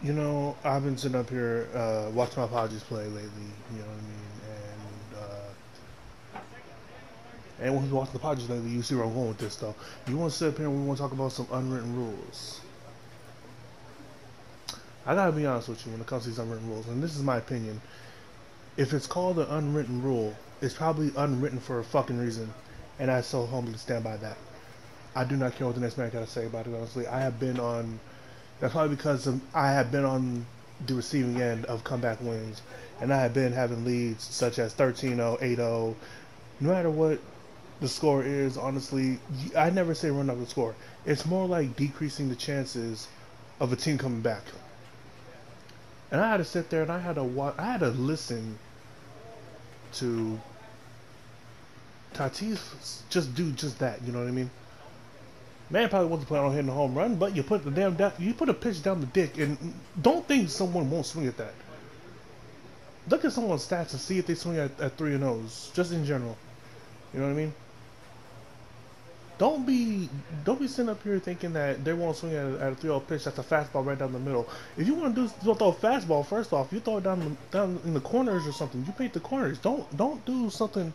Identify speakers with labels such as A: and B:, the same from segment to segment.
A: You know, I've been sitting up here watching my Padres play lately. You know what I mean? And anyone who's watching the Padres lately, you see where I'm going with this stuff. You want to sit up here and we want to talk about some unwritten rules. I gotta be honest with you when it comes to these unwritten rules, and this is my opinion. If it's called an unwritten rule, it's probably unwritten for a fucking reason, and I so humbly stand by that. I do not care what the next man got to say about it. Honestly, I have been on. That's probably because I have been on the receiving end of comeback wins, and I have been having leads such as 13-0, 8-0. No matter what the score is, honestly, I never say run up the score. It's more like decreasing the chances of a team coming back. And I had to sit there and I had to watch. I had to listen to Tatis just do just that. You know what I mean? Man probably wasn't planning on hitting a home run, but you put you put a pitch down the dick, and don't think someone won't swing at that. Look at someone's stats and see if they swing at 3-0s, just in general. You know what I mean? Don't be sitting up here thinking that they won't swing at a 3-0 pitch. That's a fastball right down the middle. If you want to throw a fastball, first off, you throw it down in the corners or something. You paint the corners. Don't do something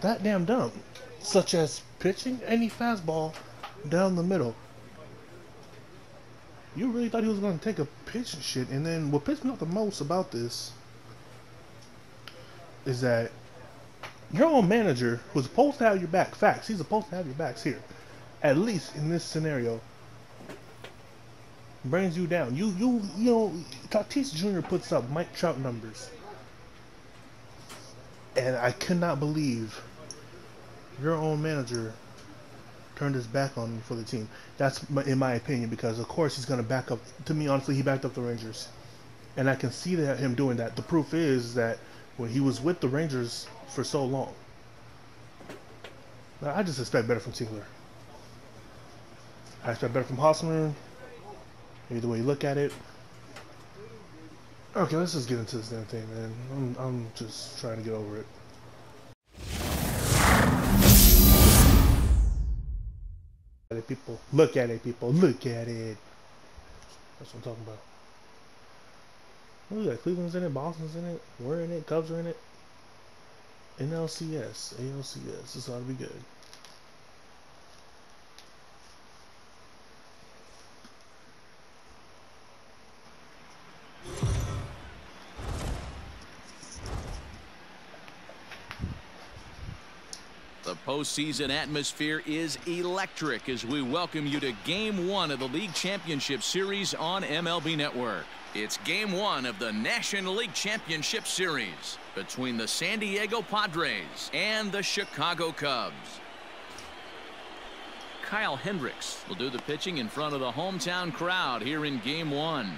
A: that damn dumb, such as pitching any fastball down the middle. You really thought he was going to take a pitch and shit. And then what pissed me off the most about this is that your own manager, who's supposed to have your back, facts, he's supposed to have your backs here, at least in this scenario, brings you down. You know, Tatis Jr. puts up Mike Trout numbers, and I cannot believe your own manager turned his back on for the team. That's in my opinion, because of course he's going to back up. To me, honestly, he backed up the Rangers, and I can see that him doing that. The proof is that when he was with the Rangers for so long. Now, I just expect better from Tingler. I expect better from Hosmer. Either way you look at it. Okay, let's just get into this damn thing, man. I'm just trying to get over it. People, look at it, people, look at it. That's what I'm talking about. Look at that, Cleveland's in it, Boston's in it, we're in it, Cubs are in it. NLCS, ALCS, this ought to be good.
B: The postseason atmosphere is electric as we welcome you to Game 1 of the League Championship Series on MLB Network. It's Game 1 of the National League Championship Series between the San Diego Padres and the Chicago Cubs. Kyle Hendricks will do the pitching in front of the hometown crowd here in Game 1.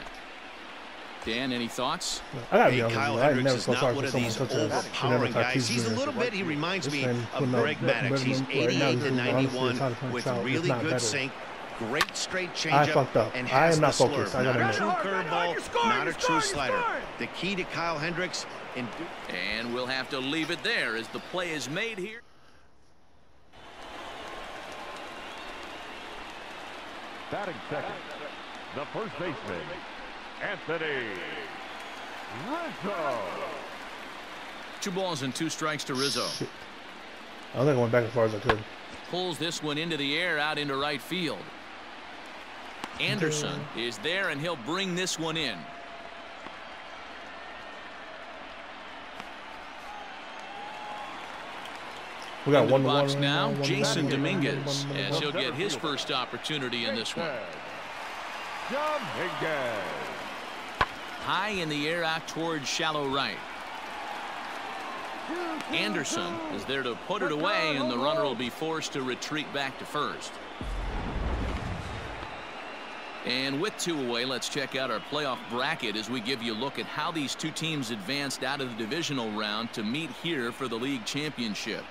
B: Dan, any thoughts?
C: Hey, Kyle Hendricks is not one of these overpowering guys. He's a little bit, he reminds me of Greg Maddux. He's 88 to 91 with really good sink, great straight changeup, and has the slurve. Not a true curveball, not a true slider. The key to Kyle Hendricks.
B: And we'll have to leave it there as the play is made here.
D: Batting second, the first baseman, Anthony Rizzo.
B: 2 balls and 2 strikes to Rizzo.
A: Shit. I think I went back as far as I could.
B: Pulls this one into the air out into right field. Anderson is there and he'll bring this one in.
A: We got
B: into
A: one
B: the box
A: one
B: now.
A: one
B: Jason
A: one
B: Dominguez
A: one
B: as he'll get his first opportunity in this one.
D: Dominguez.
B: High in the air out towards shallow right. Anderson is there to put it away, and the runner will be forced to retreat back to first. And with 2 away, let's check out our playoff bracket as we give you a look at how these 2 teams advanced out of the divisional round to meet here for the league championship.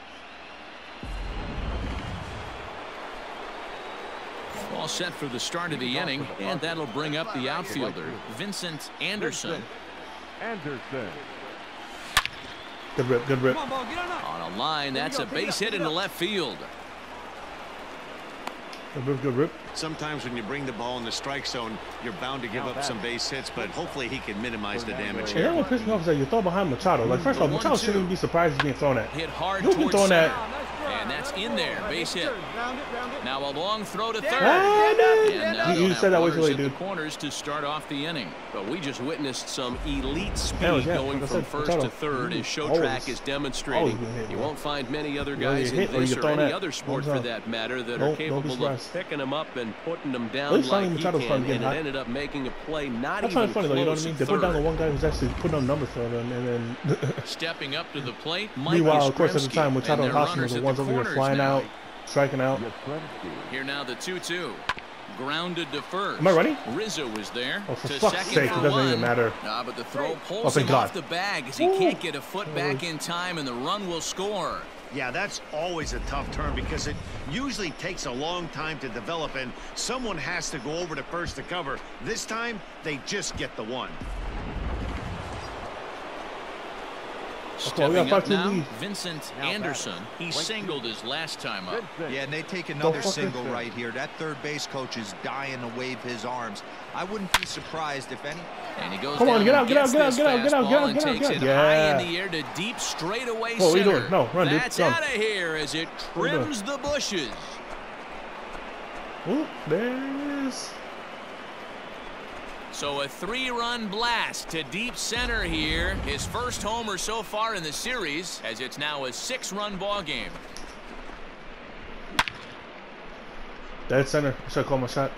B: All set for the start of the inning, and that'll bring up the outfielder, Vincent Anderson.
A: Good rip, good rip.
B: On a line, that's a base hit into left field.
A: Good rip.
C: Sometimes when you bring the ball in the strike zone, you're bound to give up some base hits, but hopefully he can minimize the damage here.
A: Yeah, what pissed me off is that you throw behind Machado. Like, first off, Machado shouldn't even be surprised he's being thrown at.
B: Hit hard
A: You've been throwing that.
B: And that's in there. Base hit. Now a long throw to third.
A: And
B: now
A: you said that way too late, dude.
B: Corners to start off the inning.
E: But we just witnessed some elite speed going from first to third as Showtrack is demonstrating. You won't find many other guys in this or any other sport for that matter that are capable of picking them up and putting them down like he can, and it ended up making a play not even close. That's funny though, you know what I mean? They put down the one guy who's actually putting on numbers for them, and then
B: stepping up to the plate.
A: Meanwhile, of course, at the time, Machado and Hoskins were the ones over here flying out, striking out.
B: Here now the 2-2. Grounded to first.
A: Am I running?
B: Rizzo was there.
A: Oh, for fuck's sake, it doesn't even matter.
B: But the throw pulls him off the bag as he can't get a foot back in time, and the run will score.
C: Yeah, that's always a tough turn because it usually takes a long time to develop, and someone has to go over to first to cover. This time, they just get the one.
B: Stepping up now, Vincent Anderson. He singled his last time up.
F: Yeah, and they take another single right here. That third base coach is dying to wave his arms. I wouldn't be surprised if any.
B: And he goes
A: Come on,
B: down
A: get out,
B: and
A: get out,
B: gets
A: get out,
B: this
A: get out, get out, get
B: fastball
A: out,
B: and
A: get out,
B: takes
A: get
B: it
A: out.
B: high in the air to deep straightaway
A: What are you
B: center.
A: doing? No, run, dude.
B: That's out of here as it trims the bushes.
A: Ooh, there it is.
B: So a 3-run blast to deep center here. His first homer so far in the series, as it's now a 6-run ball game.
A: Dead center. I should call my shot.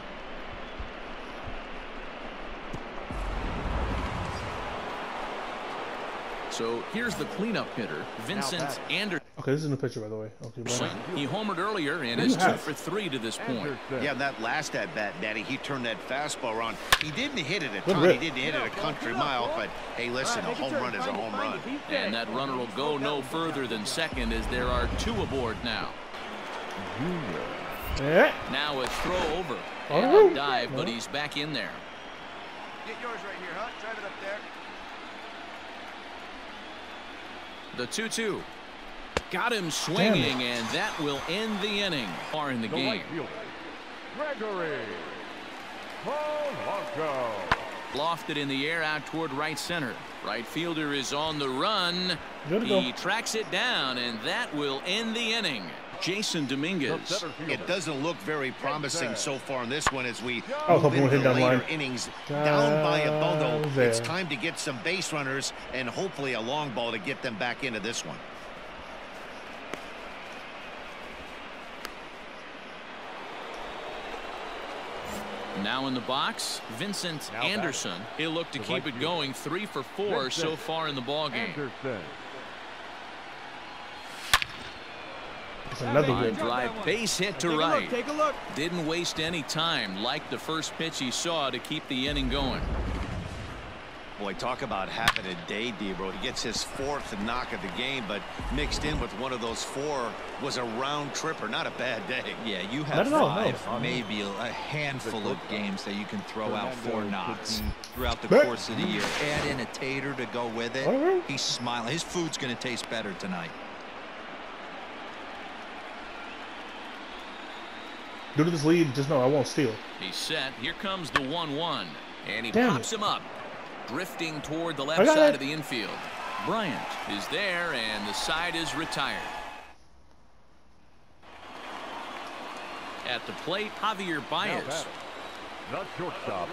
B: So here's the cleanup hitter, Vincent Anderson.
A: Okay, this is a new picture, by the way. Okay,
B: he homered earlier and is 2 for 3 to this point.
C: Yeah, that last at-bat, Daddy, he turned that fastball around. He didn't hit it a ton. He didn't hit it a country mile, but hey, listen, a home run is a home run.
B: And that runner will go no further than second as there are 2 aboard now. Now a throw over and a dive, but he's back in there.
G: Get yours right here, huh? Drive it up there.
B: The 2-2. Got him swinging, and that will end the inning. Far in the game.
D: Gregory Polanco.
B: Lofted in the air out toward right center. Right fielder is on the run. He tracks it down, and that will end the inning. Jason Dominguez.
C: It doesn't look very promising so far in this one as we
A: move
C: into the later innings. Down by a bundle. It's time to get some base runners and hopefully a long ball to get them back into this one.
B: Now in the box, Vincent Anderson. He'll look to keep it going. 3 for 4 so far in the ball game.
A: Another good
B: drive, base hit to right.
G: Take a look.
B: Didn't waste any time. Liked the first pitch he saw to keep the inning going.
C: Boy, talk about having a day, Debro. He gets his 4th knock of the game, but mixed in with one of those 4 was a round tripper. Not a bad day.
F: Yeah, you have 5, maybe a handful of games that you can throw out 4 knocks throughout the course of the year. Add in a tater to go with it. He's smiling. His food's going to taste better tonight.
A: Due to this lead, just know I won't steal.
B: He's set. Here comes the 1-1. And he pops him up. Drifting toward the left side of the infield. Bryant is there, and the side is retired. At the plate, Javier Baez.
D: Not shortstop,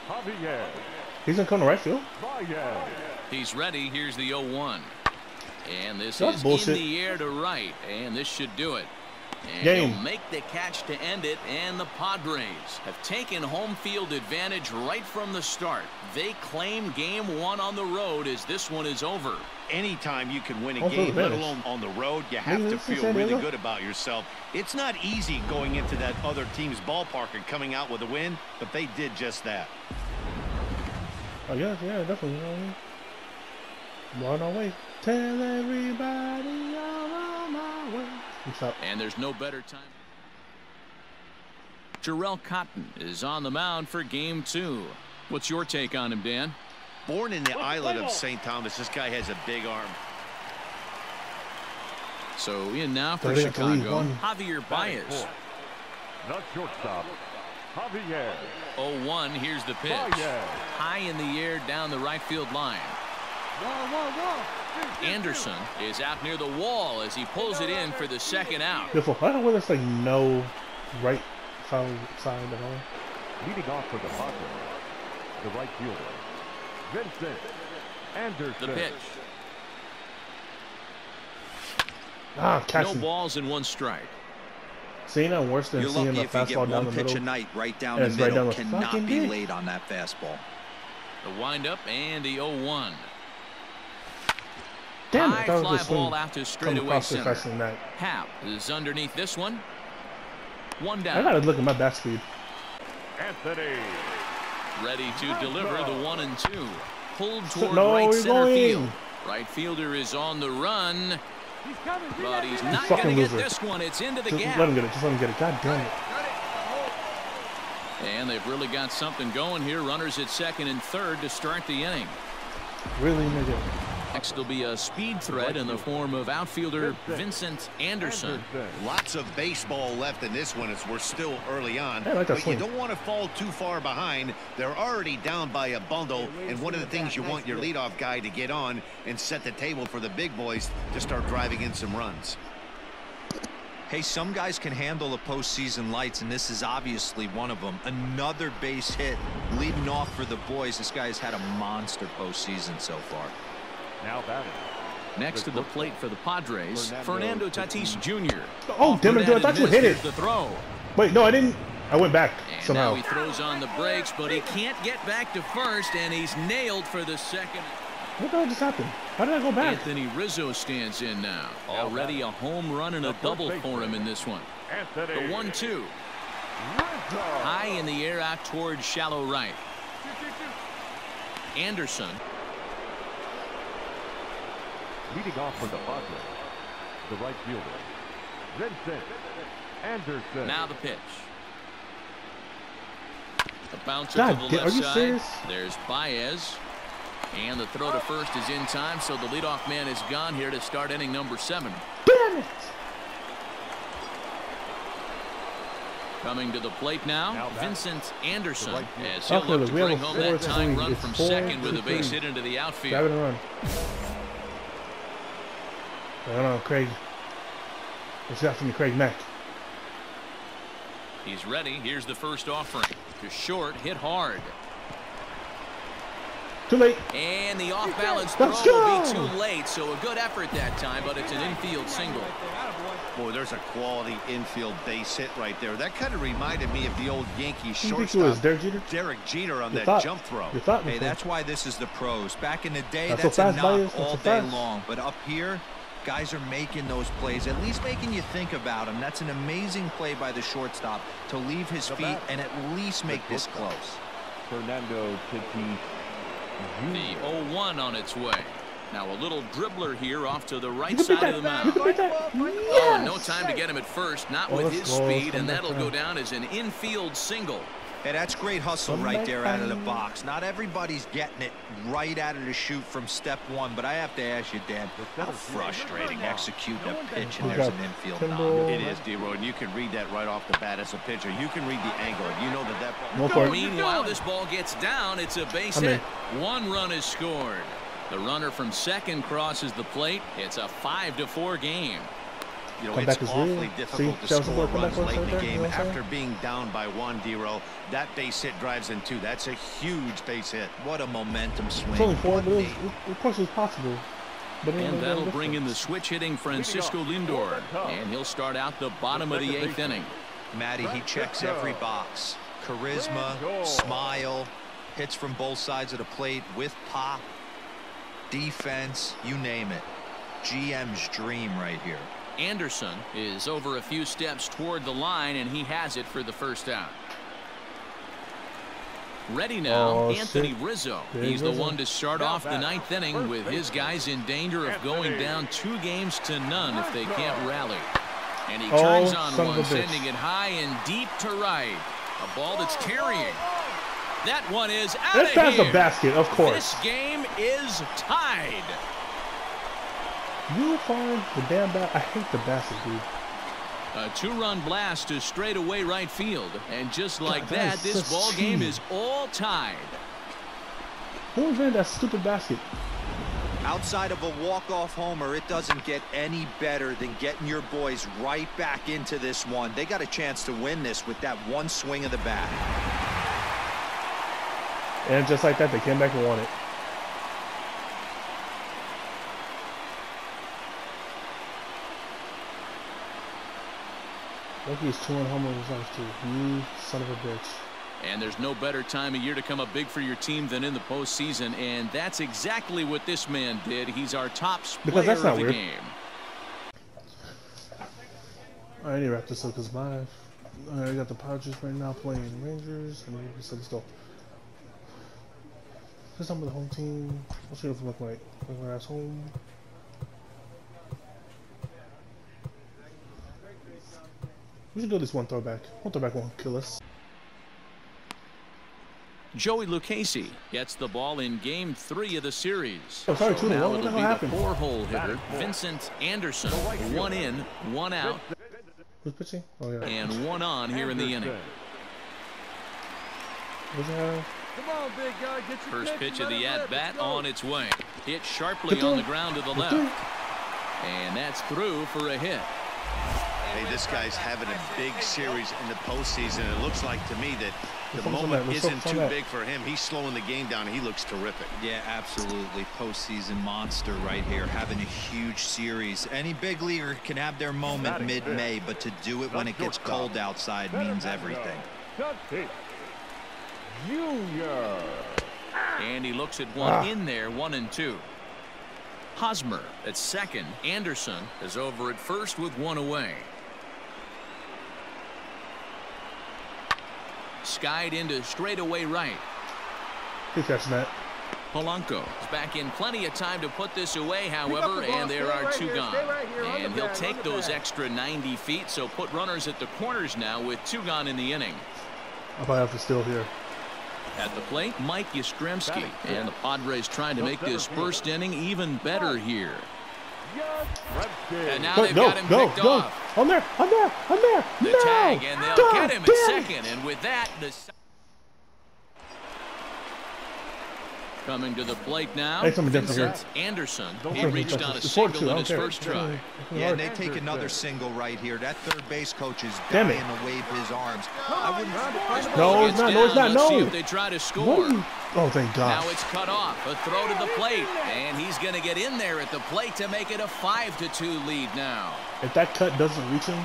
D: Javier.
A: He's gonna come to right field.
B: He's ready. Here's the 0-1. And this is in the air to right, and this should do it. And he'll make the catch to end it, and the Padres have taken home field advantage right from the start. They claim game 1 on the road as this one is over.
C: Anytime you can win a game, let alone on the road, you have to feel really good about yourself. It's not easy going into that other team's ballpark and coming out with a win, but they did just that.
A: Oh, yeah, definitely. We're on our way. Tell everybody I'm on my way.
B: And there's no better time. Jarrell Cotton is on the mound for game 2. What's your take on him, Dan?
C: Born in the island of St. Thomas, this guy has a big arm.
B: So in now for Chicago, Javier Baez.
D: Not shortstop, Javier.
B: 0-1, here's the pitch. High in the air down the right field line. Anderson is out near the wall as he pulls it in for the second out.
A: Beautiful. I don't know whether it's like no right foul side at all.
D: Leading off for the Padres, the right fielder, Vincent Anderson.
B: The pitch.
A: Catching.
B: No balls and 1 strike.
A: Seeing that worse than seeing the fastball down the middle.
F: A night right down the middle cannot be late on that fastball.
B: The windup and the 0-1.
A: Damn
B: High
A: it,
B: fly ball out to straightaway center.
A: That.
B: Happ is underneath this one. 1 down.
A: I gotta look at my bat speed.
D: Anthony.
B: Ready to deliver the 1-2. Pulled toward right center field. Right fielder is on the run. But he's not going to get this one. It's into the gap.
A: Let him get it. Just let him get it. God damn it.
B: And they've really got something going here. Runners at second and third to start the inning.
A: Really, nigga.
B: Next will be a speed threat in the form of outfielder Vincent Anderson.
C: Lots of baseball left in this one as we're still early on.
A: But
C: you don't want to fall too far behind. They're already down by a bundle, and one of the things you want your leadoff guy to get on and set the table for the big boys to start driving in some runs.
F: Hey, some guys can handle the postseason lights, and this is obviously one of them. Another base hit leading off for the boys. This guy's had a monster postseason so far.
D: Now batting.
B: Next to the plate for the Padres, Fernando Tatis Jr.
A: Oh, damn it, dude, I thought you hit it.
B: The throw.
A: Wait, no, I didn't. I went back
B: and
A: somehow.
B: Now he throws on the brakes, but he can't get back to first, and he's nailed for the second.
A: What the hell just happened? How did I go back?
B: Anthony Rizzo stands in now. Already a home run and a double for him in this one. The 1-2. High in the air out towards shallow right. Anderson.
D: Leading off for the Padres, the right fielder, Vincent Anderson.
B: Now the pitch. The bouncer
A: God,
B: to the left side.
A: Serious?
B: There's Baez. And the throw to first is in time, so the leadoff man is gone here to start inning number 7.
A: Damn it!
B: Coming to the plate now Vincent Anderson, as he'll
A: Okay,
B: look to
A: we have
B: bring
A: a
B: home that tying run
A: it's
B: from
A: 4-3.
B: second with a base hit into the outfield.
A: Grab it and run. I don't know, Craig. What's got from Craig Mack?
B: He's ready. Here's the first offering. To short, hit hard.
A: Too late.
B: And the off-balance throw will be too late, so a good effort that time, but it's an infield single.
C: Boy, there's a quality infield base hit right there. That kind of reminded me of the old Yankees
A: You think it
C: shortstop
A: was
C: Derek Jeter on that jump throw.
F: Hey, that's why this is the pros. Back in the day,
A: Not
F: that's
A: so
F: a
A: fast,
F: knock
A: Baez. Not
F: all
A: so
F: day
A: fast.
F: long. But up here, guys are making those plays, at least making you think about them. That's an amazing play by the shortstop to leave his feet and at least make this close.
D: Fernando Tatis
B: The 0-1 on its way. Now a little dribbler here off to the right side of the mound. Oh, and no time to get him at first, not with his speed, and that'll go down as an infield single.
F: Hey, that's great hustle right there out of the box. Not everybody's getting it right out of the chute from step one, but I have to ask you, Dan, how frustrating executing a pitch and there's an infield knock.
C: It is, D-Roy, and you can read that right off the bat as a pitcher. You can read the angle. You know that.
B: Meanwhile, this ball gets down. It's a base hit. 1 run is scored. The runner from second crosses the plate. It's a 5-4 game.
C: You know, it's awfully difficult to score runs late in the game after being down by 1, D-Roy. That base hit drives in 2. That's a huge base hit.
F: What a momentum swing.
A: It's only 4, but of course it's possible. But
B: and that'll bring in the switch hitting Francisco Lindor. And he'll start out the bottom of the 8th inning.
F: Matty, he checks every box. Charisma, smile, hits from both sides of the plate with pop, defense, you name it. GM's dream right here.
B: Anderson is over a few steps toward the line, and he has it for the first out. Ready now, Anthony Rizzo. He's the one to start off the 9th inning with his guys in danger of going down 2 games to none if they can't rally. And he turns on one, sending it high and deep to right. A ball that's carrying. That one is out of here.
A: That's the basket, of course.
B: This game is tied.
A: You find the damn bat. I hate the basket, dude.
B: A two-run blast to straightaway right field. And just like that, this ball game is all tied.
A: Who ran that stupid basket?
F: Outside of a walk-off homer, it doesn't get any better than getting your boys right back into this one. They got a chance to win this with that one swing of the bat.
A: And just like that, they came back and won it. Look, he's 2 homers in his last 2. You son of a bitch.
B: And there's no better time of year to come up big for your team than in the postseason, and that's exactly what this man did. He's our top player of the game.
A: All right, I need to wrap this up because I got the Padres right now playing Rangers, and so let's go. This time with the home team. What's it look like? We're at home. We should go this one throwback. One throwback won't kill us.
B: Joey Lucchesi gets the ball in Game 3 of the series.
A: Oh, sorry,
B: so now it'll be the 4-hole hitter, Vincent Anderson. 1 in, 1 out.
A: Who's pitching? Oh, yeah.
B: And 1 on here in the inning.
D: Come on, big guy, get your
B: first pitch of the at-bat on its way. Hit sharply on the ground to the left. And that's through for a hit.
C: Hey, this guy's having a big series in the postseason. It looks like to me that the moment isn't too big for him. He's slowing the game down. He looks terrific.
F: Yeah, absolutely. Postseason monster right here, having a huge series. Any big leaguer can have their moment mid-May, but to do it when it gets cold outside means everything.
D: Junior.
B: And he looks at one in there, 1-2. Hosmer at second. Anderson is over at first with 1 away. Skied into straightaway right.
A: Good catch, Matt.
B: Polanco is back in plenty of time to put this away, however, and there are 2 gone. And he'll take those extra 90 feet, so put runners at the corners now with 2 gone in the inning.
A: I'll probably have to steal here.
B: At the plate, Mike Yastrzemski, and the Padres trying to make this first inning even better here. And now they've got him picked off.
A: I'm there.
B: The tag, and they'll get him at second, and with that, the coming to the plate now, Vincent Anderson. He reached on a single in his first try.
F: Yeah, and they take another single right here. That third base coach is dying to wave his arms. I wouldn't.
A: No, it's not. No, it's not.
B: Let's see if they try to score.
A: Oh, thank God.
B: Now it's cut off. A throw to the plate, and he's going to get in there at the plate to make it a 5-2 lead now.
A: If that cut doesn't reach him.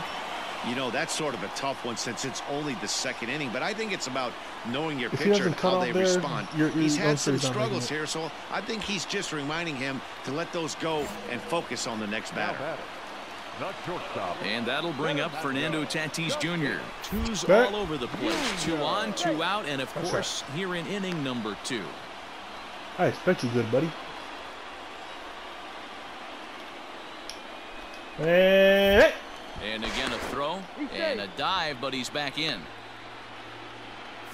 C: You know, that's sort of a tough one since it's only the second inning, but I think it's about knowing your pitcher and how they respond. He's had some struggles here, so I think he's just reminding him to let those go and focus on the next batter.
B: And that'll bring up Fernando Tatis Jr. 2's all over the place. 2 on, 2 out, and of course, here in inning number 2.
A: I expect you good, buddy. Hey!
B: And again a throw and a dive, but he's back in.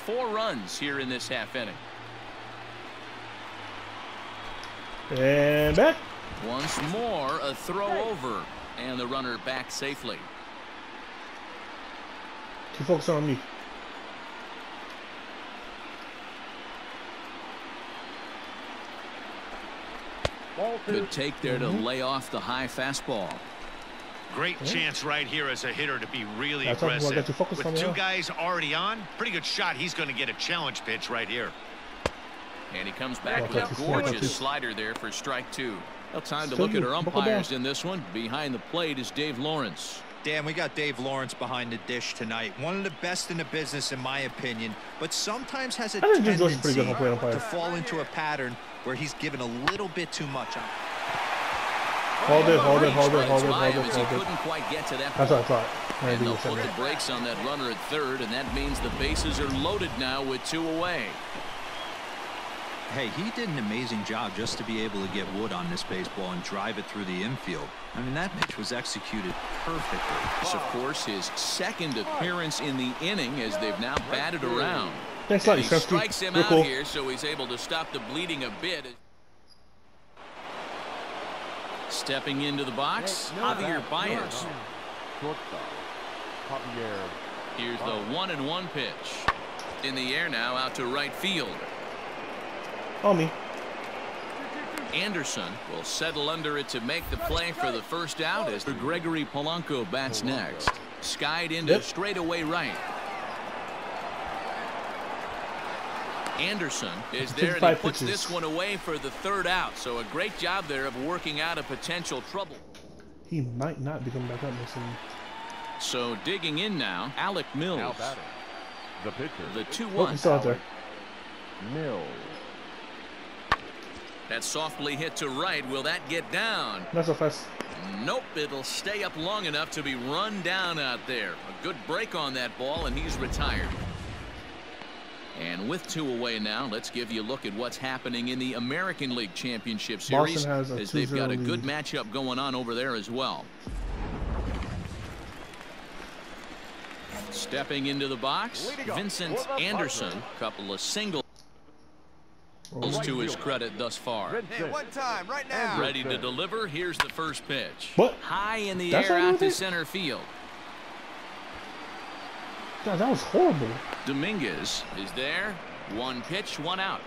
B: 4 runs here in this half inning.
A: And back.
B: Once more a throw over, and the runner back safely.
A: Keep focusing on me.
B: Good take there to lay off the high fastball.
C: Great chance right here as a hitter to be really aggressive. With 2 guys already on, pretty good shot. He's going to get a challenge pitch right here.
B: And he comes back with a gorgeous slider there for strike 2. Well, time to look at our umpires in this one. Behind the plate is Dave Lawrence.
F: Dan, we got Dave Lawrence behind the dish tonight. One of the best in the business, in my opinion, but sometimes has a tendency to fall into a pattern where he's given a little bit too much.
A: Hold it.
B: He couldn't quite get to that point.
A: That's what I thought.
B: And they'll put the brakes on that runner at third, and that means the bases are loaded now with 2 away.
F: Hey, he did an amazing job just to be able to get wood on this baseball and drive it through the infield. I mean, that pitch was executed perfectly.
B: This, of course, his second appearance in the inning as they've now batted around.
A: Thanks a lot,
B: he strikes him out here, so he's able to stop the bleeding a bit. Stepping into the box, Javier Baez. Here's the 1-1 pitch. In the air now, out to right field.
A: Me.
B: Anderson will settle under it to make the play for the first out as Gregory Polanco bats next. Skied into straightaway right. Anderson is there, and he puts this one away for the third out. So a great job there of working out a potential trouble.
A: He might not be coming back up this inning.
B: So digging in now, Alec Mills.
D: Now batting. The pitcher.
B: The 2-1.
A: Oh, he's still out there.
D: Mills.
B: That's softly hit to right. Will that get down?
A: Not so fast.
B: Nope, it'll stay up long enough to be run down out there. A good break on that ball, and he's retired. And with 2 away now, let's give you a look at what's happening in the American League Championship Series, as they've got a good matchup going on over there as well. Stepping into the box, Vincent Anderson. Couple of singles to his credit thus far.
G: Hey, one time, right now.
B: Ready to deliver. Here's the first pitch.
A: What?
B: High in the air out to center field.
A: God, that was horrible.
B: Dominguez is there. 1 pitch, 1 out.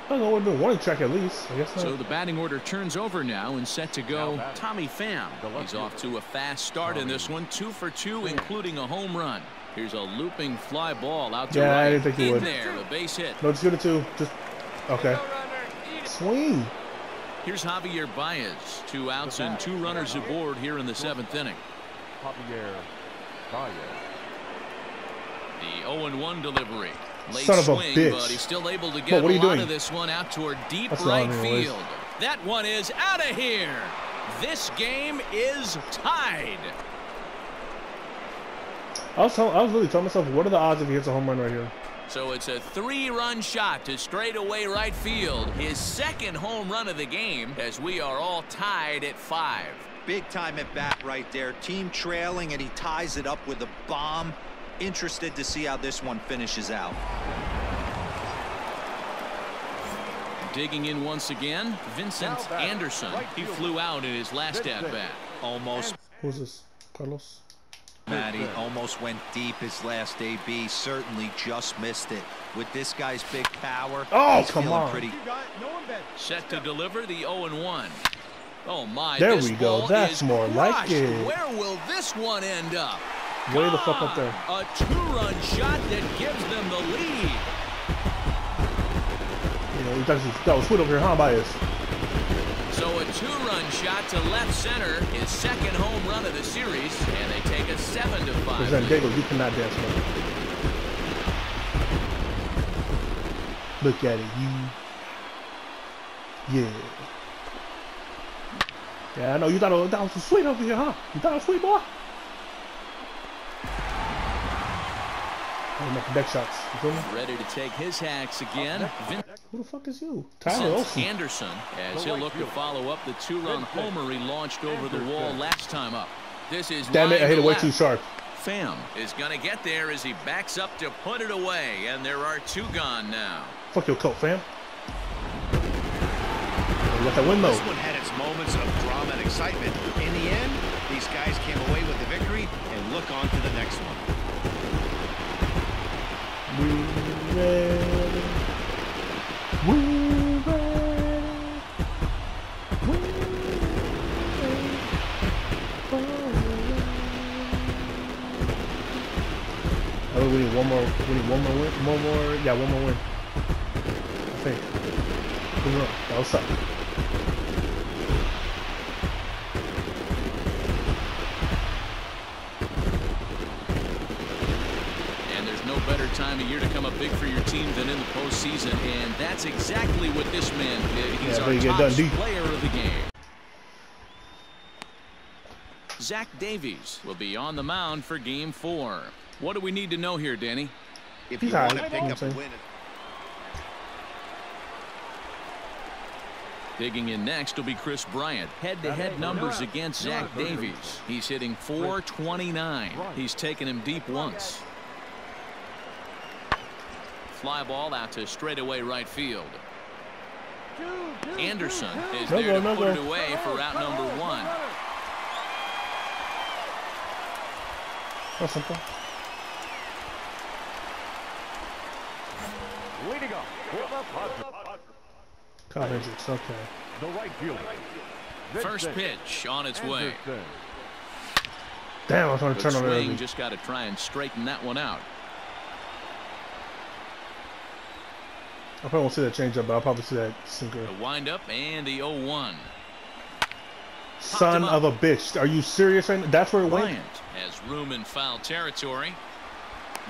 A: I don't know, would have been 1 track at least. I guess not.
B: So the batting order turns over now and set to go. Tommy Pham. He's off to a fast start in this one. 2 for 2, including a home run. Here's a looping fly ball out to right.
A: I didn't think he would.
B: There, a base hit.
A: No, just give it to. Just okay. Swing.
B: Here's Javier Baez. 2 outs and 2 runners aboard here in the 7th inning.
D: Javier Baez.
B: The 0-1 delivery. Late
A: Son of a
B: swing,
A: bitch.
B: but he's still able to get a lot of this one out toward deep right field. That one is out of here. This game is tied.
A: I was really telling myself, what are the odds if he hits a home run right here?
B: So it's a 3-run shot to straightaway right field. His 2nd home run of the game, as we are all tied at 5.
F: Big time at bat right there. Team trailing, and he ties it up with a bomb. Interested to see how this one finishes out.
B: Digging in once again, Vincent Anderson. He flew out in his last at-bat.
F: Almost.
A: Who's this? Carlos?
F: Matty almost went deep his last AB. Certainly just missed it. With this guy's big power,
A: oh, come on.
F: Pretty...
B: Set to deliver the 0-1. Oh, my.
A: There we go. That's more like it.
B: Where will this one end up?
A: Way the fuck up there.
B: A 2-run shot that gives them the lead.
A: That was put over here, huh, Baez?
B: So a 2-run shot to left center, his 2nd home run of the series, and they take a 7-5.
A: Present Dago, you cannot dance, man. Look at it, you. Yeah. Yeah, I know you thought that was sweet over here, huh? You thought it was sweet, boy? I'm making deck shots. You feel me?
B: Ready to take his hacks again.
A: Who the fuck is you? Tyler Olsen.
B: Anderson, as he'll look to follow up the 2-run homer he launched over the wall last time up. This is
A: damn it, I hit it way too sharp.
B: Pham is going to get there as he backs up to put it away, and there are 2 gone now.
A: Fuck your coat, Pham. You got that windmill.
C: This one had its moments of drama and excitement. In the end, these guys came away with the victory and look on to the next one.
A: We ready. We ready. We ready. Oh, we need one more. We need one more win. One more. Yeah, one more win. I think. That was up.
B: Better time of year to come up big for your team than in the postseason, and that's exactly what this man did. He's our top player of the game. Zach Davies will be on the mound for Game 4. What do we need to know here, Danny?
C: If you want to pick up a win.
B: Digging in next will be Chris Bryant. Head-to-head numbers against Zach Davies. He's hitting .429. He's taken him deep once. Fly ball out to straightaway right field. Anderson is there to put it away for out number 1.
A: That's simple.
D: Leading up for the Padres.
A: Hendricks, okay.
D: The right fielder.
B: First pitch on its way.
A: Damn, I was trying to turn on early.
B: Just got to try and straighten that one out.
A: I probably won't see that changeup, but I'll probably see that sinker.
B: The windup and the 0-1.
A: Son of a bitch. Are you serious right now? That's where it went?
B: Bryant has room in foul territory.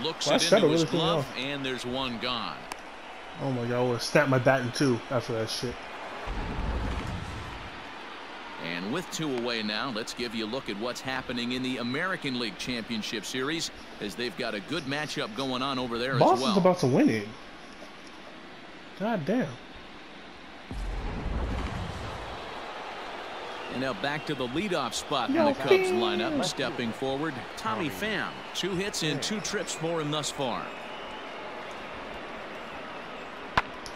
B: Looks it into his glove, and there's one gone.
A: Oh my God, I would have snapped my bat in two after that shit.
B: And with 2 away now, let's give you a look at what's happening in the American League Championship Series, as they've got a good matchup going on over there as well.
A: Boston's about to win it. God damn.
B: And now back to the leadoff spot in the Cubs lineup. Stepping forward, Tommy Pham. 2 hits and 2 trips for him thus far.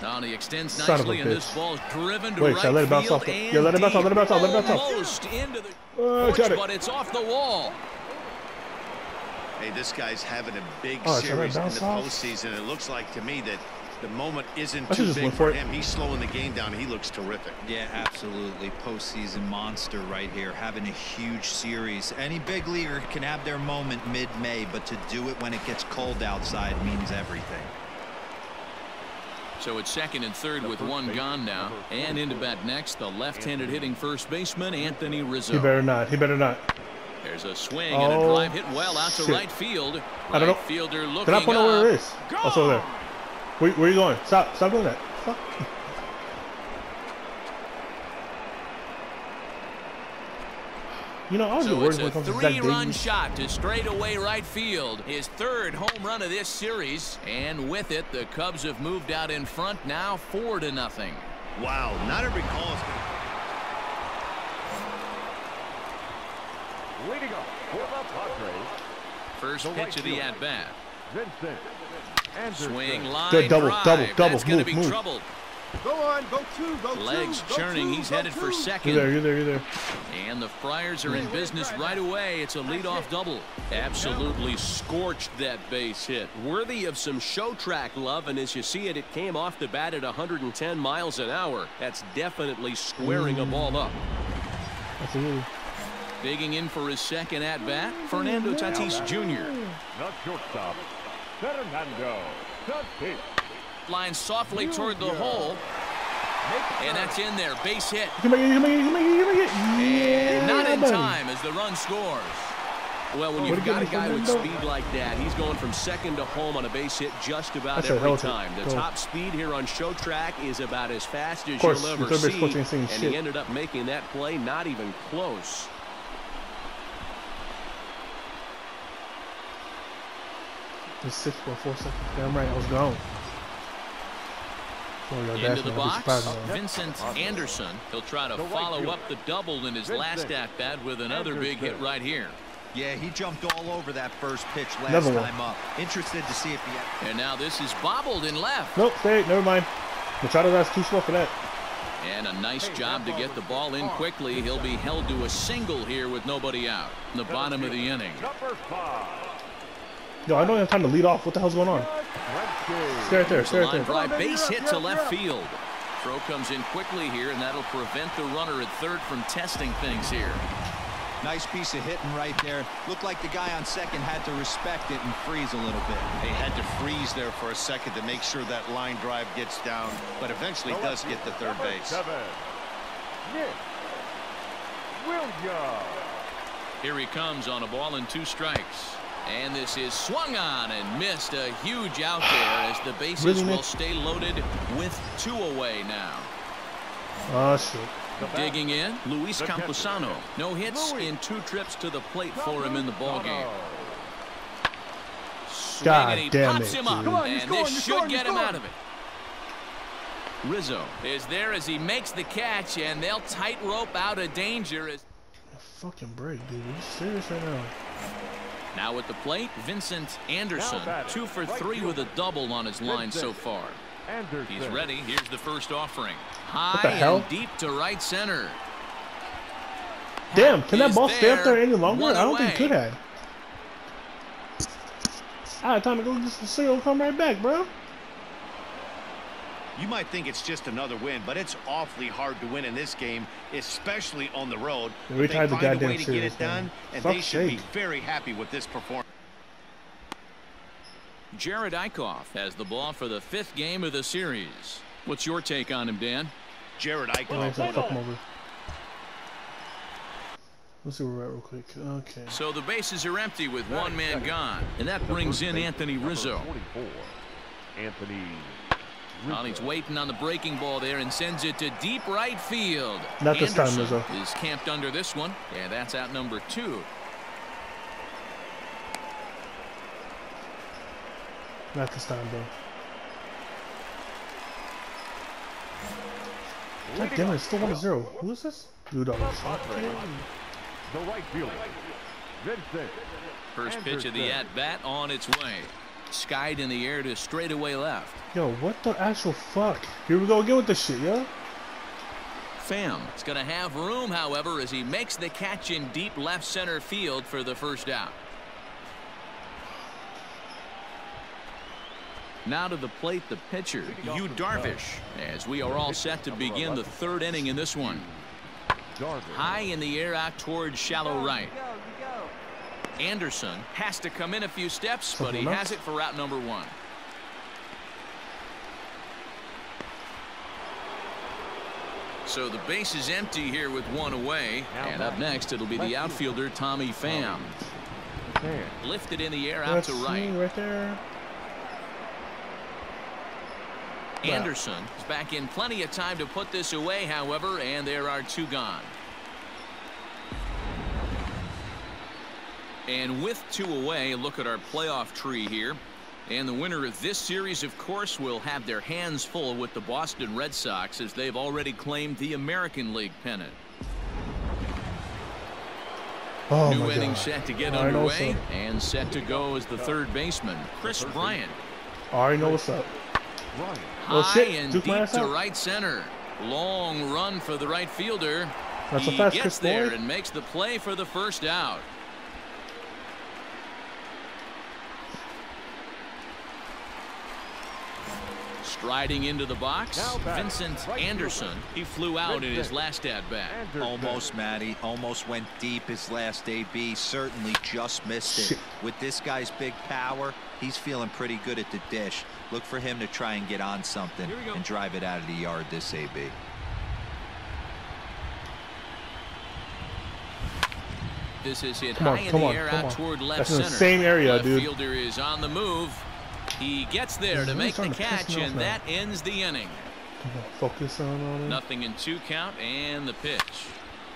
B: Now he extends nicely, and this ball's driven to right field.
A: Let it bounce off. Yeah, let it bounce off. Let it bounce off. Let it bounce off.
B: Almost into the porch, but it's off the wall.
C: Hey, this guy's having a big series in the postseason. It looks like to me that the moment isn't too big for him. He's slowing the game down. He looks terrific.
F: Yeah, absolutely. Postseason monster right here, having a huge series. Any big leaguer can have their moment mid-May, but to do it when it gets cold outside means everything.
B: So it's second and third with 1 gone now. And into bat next, the left-handed hitting first baseman, Anthony Rizzo.
A: He better not. He better not.
B: There's a swing and a drive hit well out to right field.
A: I don't know.
B: Fielder looking
A: Did I point out where it is?
B: Go!
A: Oh, it's over there. Where are you going? Stop doing that. Fuck. You know, I was worried when it comes to Zach Davies.
B: 3-run shot to straightaway right field. His 3rd home run of this series. And with it, the Cubs have moved out in front now 4-0.
C: Wow, not every call is good.
D: Leading up for the Padres.
B: First pitch of the at-bat.
D: Vincent.
B: Swing line
A: good double.
B: That's going to be troubled.
G: Go on, go 2, go 2.
B: Legs churning. He's headed for second.
A: You're there.
B: And the Friars are in business right away. It's a leadoff double. Absolutely scorched that base hit.
E: Worthy of some show track love, and as you see it, it came off the bat at 110 miles an hour. That's definitely squaring a ball up.
A: Absolutely.
B: Digging in for his second at-bat, Fernando Tatis Jr.
D: Not shortstop, Fernando Tatis.
B: Line softly toward the hole. And that's in there. Base hit.
A: And
B: not in time as the run scores.
E: Well, when you've got a guy with speed like that, he's going from second to home on a base hit just about every time. The top speed here on show track is about as fast as you'll ever see. And he ended up making that play not even close.
A: It's 6.4 seconds. Damn right, I was gone.
B: Into the box, Vincent Anderson. He'll try to follow up the double in his last at-bat with another big hit right here.
F: Yeah, he jumped all over that first pitch last time up. Interested to see if he had...
B: And now this is bobbled in left.
A: Nope, stay, never mind. Machado, that's too slow for that.
B: And a nice job to get the ball in quickly. He'll be held to a single here with nobody out in the bottom of the inning.
A: Yo, I don't have time to lead off. What the hell's going on? Stay right there. Stay right there.
B: Drive base hit to left field. Throw comes in quickly here, and that'll prevent the runner at third from testing things here.
F: Nice piece of hitting right there. Looked like the guy on second had to respect it and freeze a little bit.
C: He had to freeze there for a second to make sure that line drive gets down, but eventually does get to third base.
B: Here he comes on a ball and 2 strikes. And this is swung on and missed. A huge out there as the bases will stay loaded with 2 away now.
A: Oh, shit.
B: Digging in, Luis Camposano. No hits in 2 trips to the plate for him in the ballgame.
A: God damn
B: pops him up, and this should get him out of it. Rizzo is there as he makes the catch, and they'll tightrope out of danger.
A: Fucking break, dude. Are you serious right now?
B: Now at the plate, Vincent Anderson, 2 for 3 with a double on his line so far. He's ready. Here's the first offering. High and deep to right center.
A: Damn, can that ball stay up there any longer? I don't think it could have. Time to go get some cereal. Come right back, bro.
C: You might think it's just another win, but it's awfully hard to win in this game, especially on the road.
A: They find a way to
C: get it done, and they should be very happy with this performance.
B: Jared Eichhoff has the ball for the 5th game of the series. What's your take on him, Dan?
C: Jared Eichhoff.
A: Fuck him over. Let's see where we're at real quick. Okay.
B: So the bases are empty with one man gone, and that brings in Anthony Rizzo.
D: Anthony.
B: Well, he's waiting on the breaking ball there and sends it to deep right field.
A: Not this time, Rizzo.
B: Is camped under this one. Yeah, that's out number 2.
A: Not this time, bro. God damn it, it's still 1-0. Who is this? Dude,
D: The right fielder. Vincent.
B: First pitch of the at-bat on its way. Skied in the air to straightaway left.
A: Yo, what the actual fuck? Here we go again with this shit, yo.
B: Pham is going to have room, however, as he makes the catch in deep left center field for the first out. Now to the plate, the pitcher, Yu Darvish, as we are all set to begin the 3rd inning in this one. High in the air out towards shallow right. Anderson has to come in a few steps, but he has it for out number 1. So the base is empty here with 1 away. And up next, it'll be the outfielder, Tommy Pham. Lifted in the air out to right.
A: Right there.
B: Anderson is back in plenty of time to put this away, however, and there are 2 gone. And with 2 away, look at our playoff tree here. And the winner of this series, of course, will have their hands full with the Boston Red Sox, as they've already claimed the American League pennant.
A: Oh,
B: new inning set to get underway, and set to go as the 3rd baseman, Chris Bryant.
A: I already know what's up.
B: High and deep to right center. Long run for the right fielder.
A: That's a fast
B: He gets there and makes the play for the first out. Striding into the box, Vincent Anderson. He flew out in his last at-bat.
F: Almost, Matty. Almost went deep his last AB. Certainly just missed it. With this guy's big power, he's feeling pretty good at the dish. Look for him to try and get on something and drive it out of the yard this AB.
B: This is hit high in the air out toward left center.
A: That's in the same area,
B: left
A: dude.
B: Fielder is on the move. He gets there to make the catch, and that ends the inning.
A: Focus on it.
B: Nothing in 2 count, and the pitch.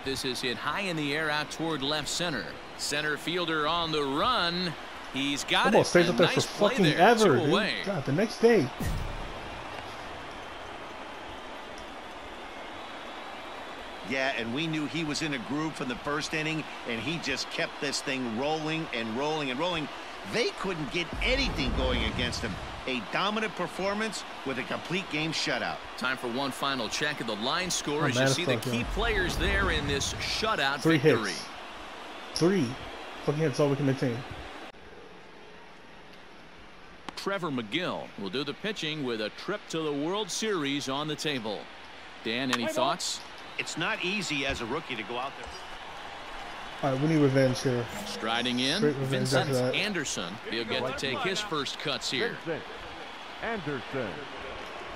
B: This is hit high in the air out toward left center. Center fielder on the run. He's got it.
A: Stays up there
B: nice
A: for fucking
B: there.
A: ever,
B: 2
A: dude.
B: away.
A: God, the next day.
C: Yeah, and we knew he was in a groove from the 1st inning, and he just kept this thing rolling and rolling and rolling. They couldn't get anything going against him. A dominant performance with a complete game shutout.
B: Time for one final check of the line score as you see the key players there in this shutout victory.
A: Hits. 3 fucking hits, all we can maintain.
B: Trevor McGill will do the pitching with a trip to the World Series on the table. Dan, any thoughts?
C: It's not easy as a rookie to go out there.
A: All right, we need revenge here.
B: Striding in, Vincent Anderson. He'll get to take his first cuts here.
D: Anderson.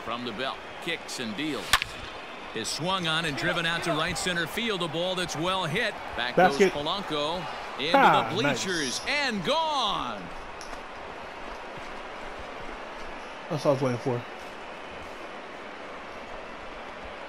B: From the belt, kicks and deals. Is swung on and driven out to right center field. A ball that's well hit. Back goes Polanco into the bleachers and gone.
A: That's what I was waiting for.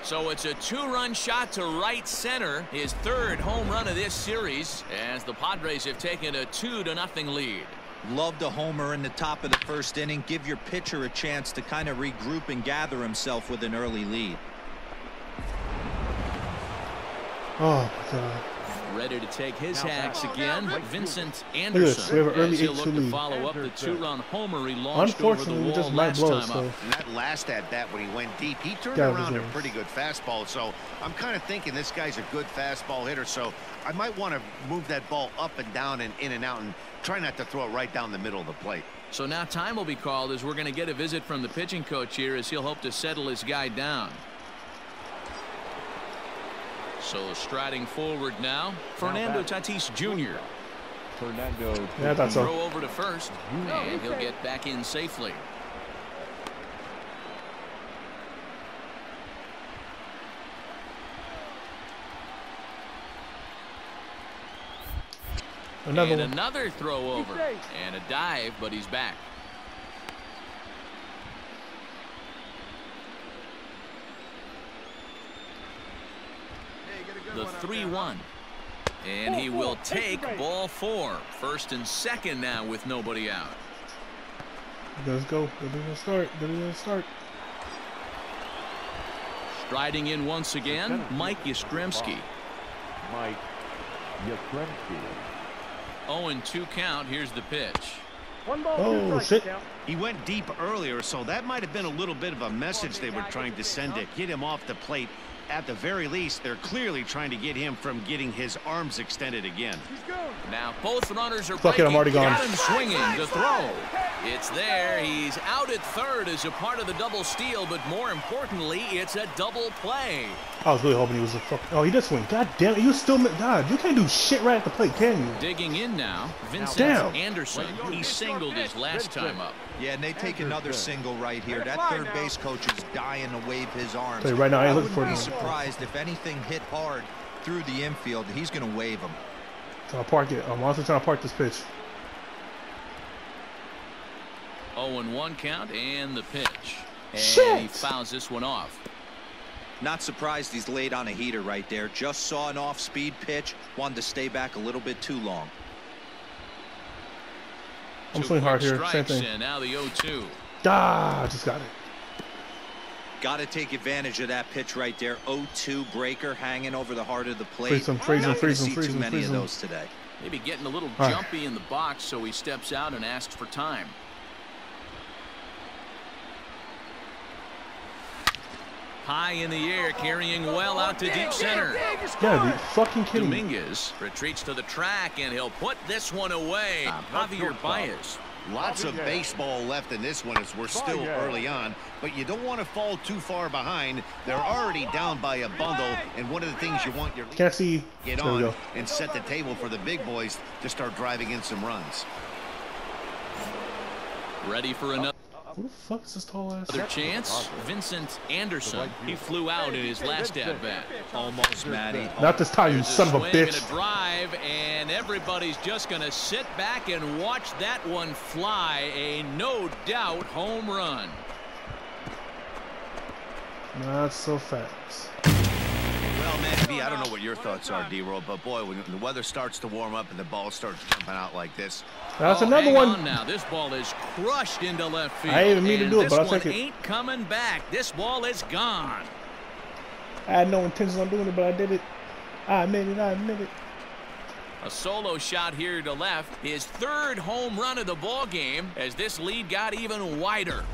B: So it's a 2-run shot to right center, his 3rd home run of this series, as the Padres have taken a 2-0 lead.
F: Love the homer in the top of the 1st inning. Give your pitcher a chance to kind of regroup and gather himself with an early lead.
A: Oh my God.
B: Ready to take his hacks again. Vincent Anderson.
A: We have an early
B: he'll
A: 8-2
B: look to
A: lead.
B: follow up the 2-run homer he launched over the wall
A: just
B: last
A: blow,
B: time
A: so.
B: up.
C: And that last at bat when he went deep, he turned around a pretty good fastball. So I'm kind of thinking this guy's a good fastball hitter. So I might want to move that ball up and down and in and out and try not to throw it right down the middle of the plate.
B: So now time will be called as we're going to get a visit from the pitching coach here as he'll hope to settle his guy down. So striding forward now, Fernando Tatis Jr.
D: Fernando.
A: Yeah, that's all.
B: Throw over to first, and he'll get back in safely. Another throw over and a dive, but he's back. The 3-1, and he will take ball 4. First and second now with nobody out.
A: Let's go. They're gonna start.
B: Striding in once again, Mike Yastrzemski.
D: Mike Yastrzemski.
B: 0-2 count. Here's the pitch.
A: Oh shit!
C: He went deep earlier, so that might have been a little bit of a message they were trying to send to get him off the plate. At the very least, they're clearly trying to get him from getting his arms extended again.
B: Now both runners are
A: Fuck it, I'm already gone.
B: Got him swinging. The throw. It's there. He's out at third as a part of the double steal, but more importantly, it's a double play.
A: I was really hoping he was a fuck. Oh, he did swing. God damn it! You still, God, you can't do shit right at the plate, can you?
B: Digging in now, Vincent Anderson. He singled his last time up.
F: Yeah, and they take another single right here. That third base coach is dying to wave his arms.
A: Hey, right now, I ain't looking for
F: wouldn't
A: him.
F: be surprised if anything hit hard through the infield. He's going to wave him.
A: Trying to park it. I'm also trying to park this pitch.
B: 0-1 count and the pitch. And
A: shit!
B: He fouls this one off.
F: Not surprised he's laid on a heater right there. Just saw an off-speed pitch. Wanted to stay back a little bit too long.
A: I'm swinging hard here. Same thing.
B: And now the 0-2.
A: Ah, I just got it.
F: Got to take advantage of that pitch right there. 0-2 breaker hanging over the heart of the plate.
A: Freeze him.
F: Too many of those today.
B: Maybe getting a little jumpy in the box, so he steps out and asks for time. High in the air, carrying well out to deep center.
A: Yeah, you fucking kidding me.
B: Dominguez retreats to the track, and he'll put this one away. Javier Baez.
C: Lots of baseball left in this one as we're still early on, but you don't want to fall too far behind. They're already down by a bundle, and one of the things you want your
A: can't see
C: get on and set the table for the big boys to start driving in some runs.
B: Ready for another.
A: Who the fuck is this tall ass?
B: Another chance. Vincent Anderson. He flew out in his last at bat.
F: Almost, Matty.
A: Not this time, you son of a bitch.
B: And a drive, and everybody's just going to sit back and watch that one fly. A no doubt home run.
A: Not so fast.
C: Well, Matty, I don't know what your thoughts are, D-Roll, but boy, when the weather starts to warm up and the ball starts jumping out like this.
A: That's another one.
B: Now this ball is crushed into left field.
A: I didn't mean to do it, but I'll take it.
B: This one ain't coming back. This ball is gone.
A: I had no intentions on doing it, but I did it. I admit it.
B: A solo shot here to left. His third home run of the ball game as this lead got even wider.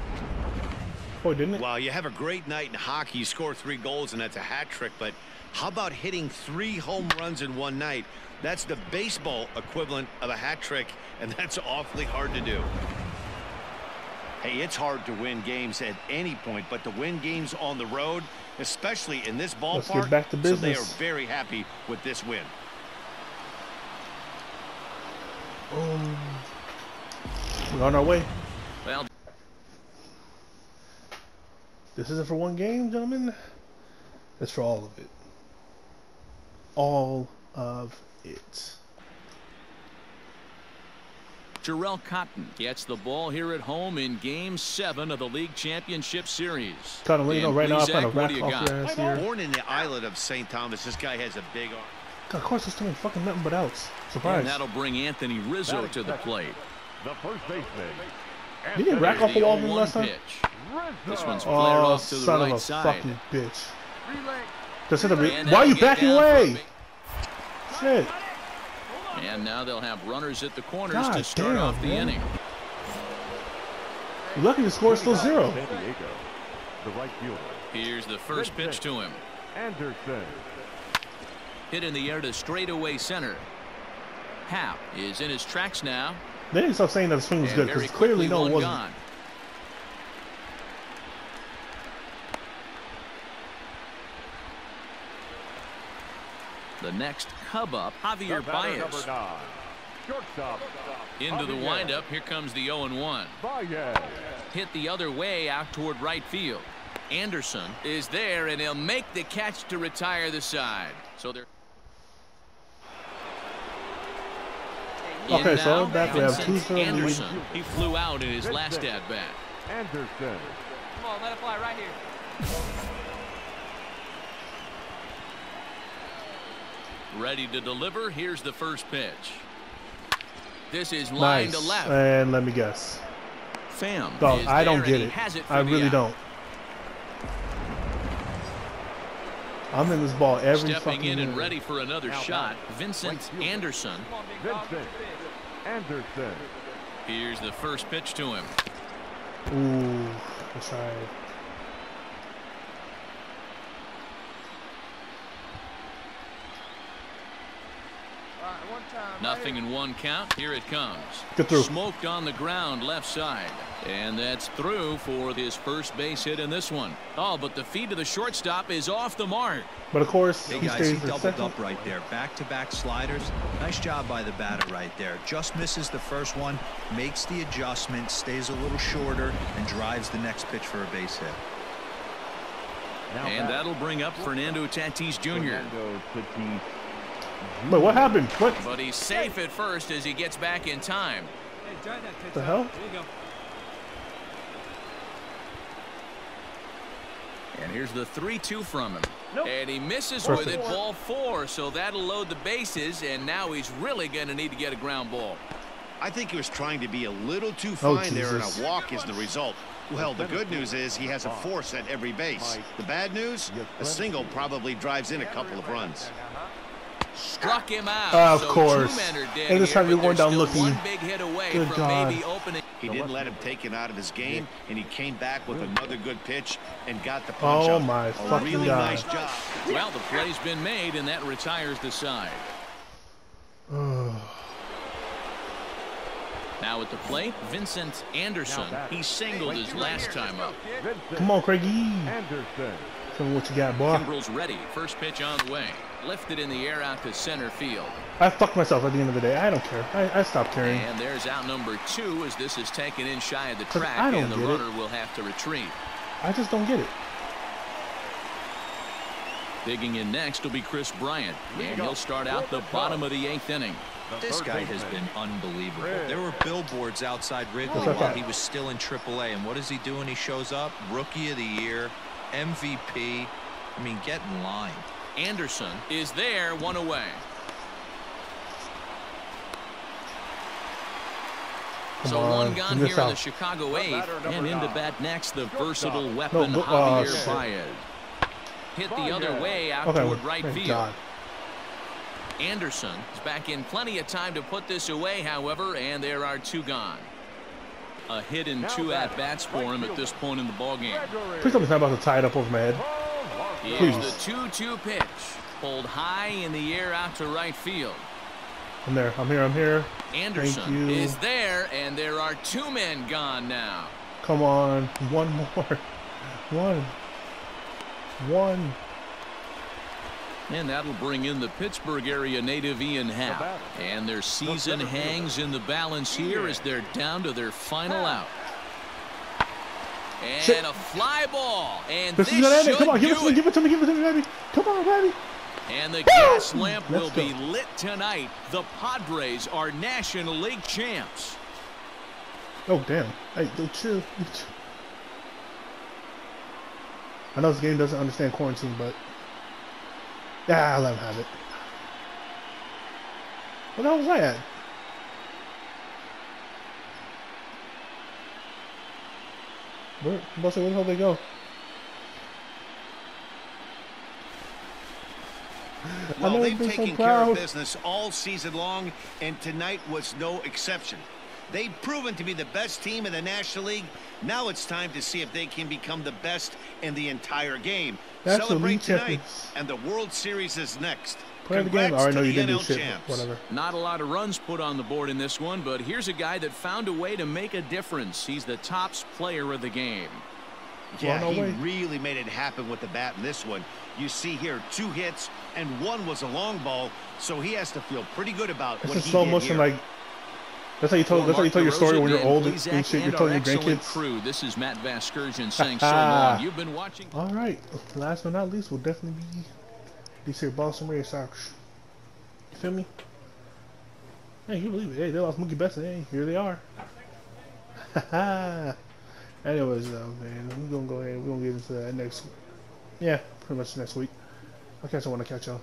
A: Oh, didn't it?
C: Well, you have a great night in hockey. You score 3 goals, and that's a hat trick. But how about hitting 3 home runs in one night? That's the baseball equivalent of a hat trick, and that's awfully hard to do. Hey, it's hard to win games at any point, but to win games on the road, especially in this ballpark,
A: let's get back to business.
C: So they are very happy with this win.
A: We're on our way.
B: Well,
A: this isn't for one game, gentlemen. It's for all of it. All of it.
B: Jarrell Cotton gets the ball here at home in Game 7 of the League Championship Series.
A: Catalino right now, I'm trying to rack off your ass here.
C: Born in the islet of St. Thomas, this guy has a big arm.
A: God, of course, there's too many fucking nothing but outs. Surprise.
B: And that'll bring Anthony Rizzo to the plate.
D: The first baseman.
A: Did he rack off a wall from last time?
B: This one's flared off to the
A: son
B: right
A: of a
B: side.
A: Fucking bitch. Just hit the why are you backing away? Shit.
B: And now they'll have runners at the corners to start off the inning.
A: You're lucky the score is still 0.
D: San Diego, the right fielder.
B: Here's the first pitch to him.
D: Anderson.
B: Hit in the air to straightaway center. Happ is in his tracks now.
A: They didn't stop saying that the swing was good because clearly no, it wasn't.
B: Gone. The next Cub up, Javier Baez. Into the windup. Here comes the 0-1. Hit the other way out toward right field. Anderson is there, and he'll make the catch to retire the side. So they're
A: okay. So back we have 2
B: Anderson. He flew out in his last at bat.
D: Anderson.
E: Come on, let it fly right here.
B: Ready to deliver. Here's the first pitch. This is line to left.
A: And let me guess.
B: Pham.
A: Dog, I don't get it. I really don't. I'm in this ball every
B: Stepping in
A: minute.
B: and ready for another shot. Vincent Anderson.
D: Vincent Anderson.
B: Here's the first pitch to him.
A: Ooh, that's right.
B: Nothing in 1 count. Here it comes.
A: Get through.
B: Smoked on the ground left side. And that's through for his first base hit in this one. Oh, but the feed to the shortstop is off the mark.
A: But of course,
F: hey guys, he doubled up right there. Back-to-back sliders. Nice job by the batter right there. Just misses the first one, makes the adjustment, stays a little shorter, and drives the next pitch for a base hit.
B: And that'll bring up Fernando Tatis Jr.
A: Wait, what happened? What?
B: But he's safe at first as he gets back in time.
A: What the hell?
B: And here's the 3-2 from him.
G: Nope.
B: And he misses with it, ball 4, so that'll load the bases, and now he's really going to need to get a ground ball.
C: I think he was trying to be a little too fine there, and a walk is the result. Well, the good news is he has a force at every base. The bad news, a single probably drives in a couple of runs.
B: Struck him out.
A: Of
B: so
A: course. And this time you're going down looking.
B: One big hit away
A: Good
B: from
A: God.
B: maybe opening.
C: He didn't let him take it out of his game, and he came back with another good pitch and got the punch
A: Oh
C: up.
A: my
C: A
A: fucking
C: really
A: God.
C: nice job.
B: Well, the play's been made, and that retires the side. Now at the plate, Vincent Anderson. He singled his last time up.
A: Come on, Craigie.
D: Anderson.
A: Tell me what you got, boy.
B: Kimbrel's ready. First pitch on the way. Lifted in the air out to center field.
A: I fucked myself at the end of the day. I don't care. I stopped caring.
B: And there's out number 2 as this is taken in shy of the
A: 'Cause
B: track,
A: I don't
B: and the
A: get
B: runner
A: it.
B: will have to retreat.
A: I just don't get it.
B: Digging in next will be Chris Bryant, and he'll start out the bottom of the 8th inning.
F: This guy has been unbelievable. There were billboards outside Wrigley while he was still in AAA, and what is he doing? He shows up, Rookie of the Year, MVP. I mean, get in line.
B: Anderson is there, 1 away. So one gone here in the Chicago 8th, and into bat next, the versatile weapon Javier Baez. Hit the other way out toward right field.
A: God.
B: Anderson is back in plenty of time to put this away, however, and there are 2 gone. A hit and 2 at-bats for him at this point in the ballgame.
A: Please tell me it's not about to tie it up over my head.
B: Here's the 2-2 pitch. Pulled high in the air out to right field.
A: I'm there. I'm here. I'm here.
B: Anderson is there, and there are 2 men gone now.
A: Come on. One more. One.
B: And that'll bring in the Pittsburgh area native Ian Happ. And their season hangs in the balance here as they're down to their final out. And a fly ball. And this should
A: Come on, give it to me, baby. Come on, baby.
B: And the gas lamp will be lit tonight. The Padres are National League champs.
A: Oh, damn. Hey, don't chill. I know this game doesn't understand quarantine, but yeah, I'll let him have it. What the hell was I at? Where the hell they go?
C: Well, they've taken care of business all season long, and tonight was no exception. They've proven to be the best team in the National League. Now it's time to see if they can become the best in the entire game. Celebrate tonight, and the World Series is next.
A: Play the game. I know you didn't do shit. Whatever.
B: Not a lot of runs put on the board in this one, but here's a guy that found a way to make a difference. He's the tops player of the game.
C: Yeah, he really made it happen with the bat in this one. You see here 2 hits, and 1 was a long ball, so he has to feel pretty good about what he did
A: slow motion,
C: here.
A: like that's how you tell your story when you're old and shit. You're telling your grandkids.
B: Crew. This is Matt Vasgersian saying so long. You've been watching.
A: All right, last but not least, will definitely be these here Boston Red Sox. You feel me? Hey, you believe it? Hey, they lost Mookie Betts. Hey, here they are. Anyways, though, man, we're gonna go ahead. We're gonna get into that next. Yeah, pretty much next week. I'll catch you when I catch y'all.